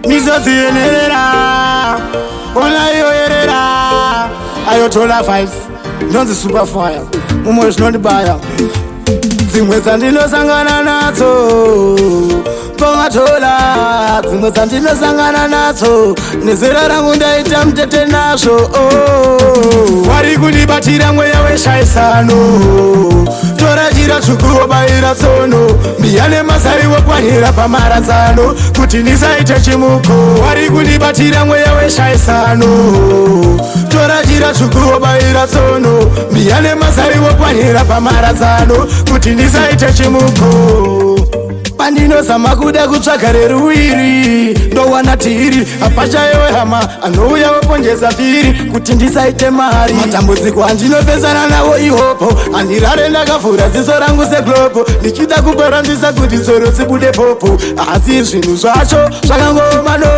Misotsi yenerera Ona yoyerera Ayotola vibes Nonzi Supa Fyah Mumwe zvinondibaya Dzimwe dzandinosangana nadzo Pongatola Dzimwe dzandinosangana nadzo Nezera rangu ndaita mutete nazvo Wari kundibatira mweya weshaisano Tora jira tsvuku wobayira tsono Mbiya nemasari wokwanira pamaradzano Kuti ndisaite chimuko Wari kundibatira mweya weshaisano Tora jira tsvuku wobayira tsono Mbiya nemasari wokwanira pamaradzano Kuti ndisaite chimuko Pandinozama kuda kutsvaga reruwiri Ndowana tiri apachayewe hama Anouya woponjeza piri kuti ndisaite mari Matambudziko andinopesana nawo ihopo Andirare ndakavhura ziso rangu seglobo Ndichida kuparandisa kuti tsoro tsibude popo Asi zvinhu zvacho zvakangoma no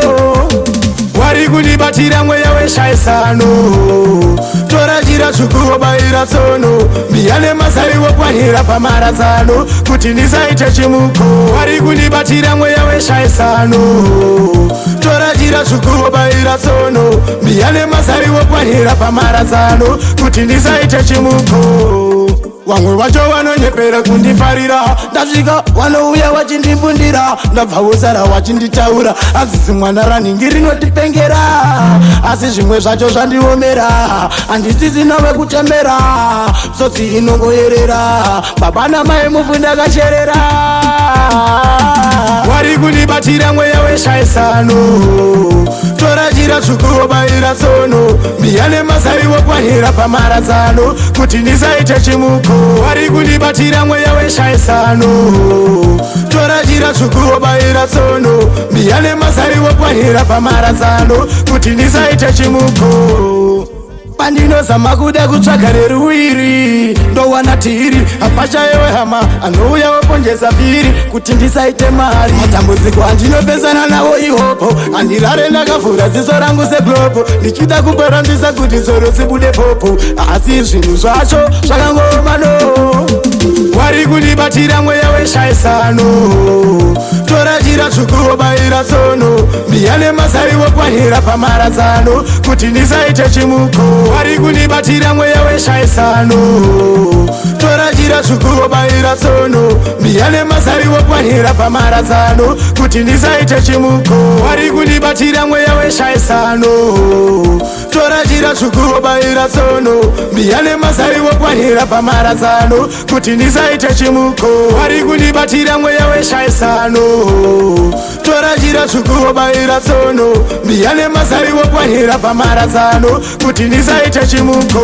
Wari kundibatira mweya weshaisano Tora jira tsvuku wobayira tsono Mbiya nemasari wokwanira pamaradzano Kuti ndisaite chimuko Wari kundibatira mweya weshaisano Tora jira tsvuku wobayira tsono Mbiya nemasari wokwanira pamaradzano Kuti ndisaite chimuko Vamwe vacho vanonyepera kundifarira Ndasvika vanouya vachindimbundira Ndabva wosara vachinditaura Azisi mwana raningi rinotipengera Asi zvimwe zvacho zvandiomera Handisisi nove kuchembera Sotsi inongoyerera Baba namai mufu ndakacherera Wari kundibatira mweya weshaisano Tora jira tsvuku wobayira tsono Mbiya nemasari wokwanira pamaradzano Kuti ndisaite chimuko Wari kundibatira mweya weshaisano Tora jira tsvuku wobayira tsono Mbiya nemasari wokwanira pamaradzano Kuti ndisaite chimuko Pandinozama kuda kutsvaga reruwiri Ndowana tiri apachayewe hama Anouya woponjeza piri kuti ndisaite mari Matambudziko andinopesana nawo ihopo Andirare ndakavhura ziso rangu seglobo Ndichida kuparandisa kuti tsoro tsibude popo Asi zvinhu zvacho zvakangoma no Wari kundibatira mweya weshaisano Tora jira tsvuku wobayira tsono Mbiya nemasari wokwanira pamaradzano Kuti ndisaite chimuko Wari kundibatira mweya weshaisano Tora jira tsvuku wobayira tsono Mbiya nemasari wokwanira pamaradzano Kuti ndisaite chimuko Wari kundibatira mweya weshaisano Tora jira tsvuku wobayira tsono Mbiya nemasari wokwanira pamaradzano Kuti ndisaite chimuko Wari kundibatira mweya weshaisano Tora jira tsvuku wobayira tsono Mbiya nemasari wokwanira pamaradzano Kuti ndisaite chimuko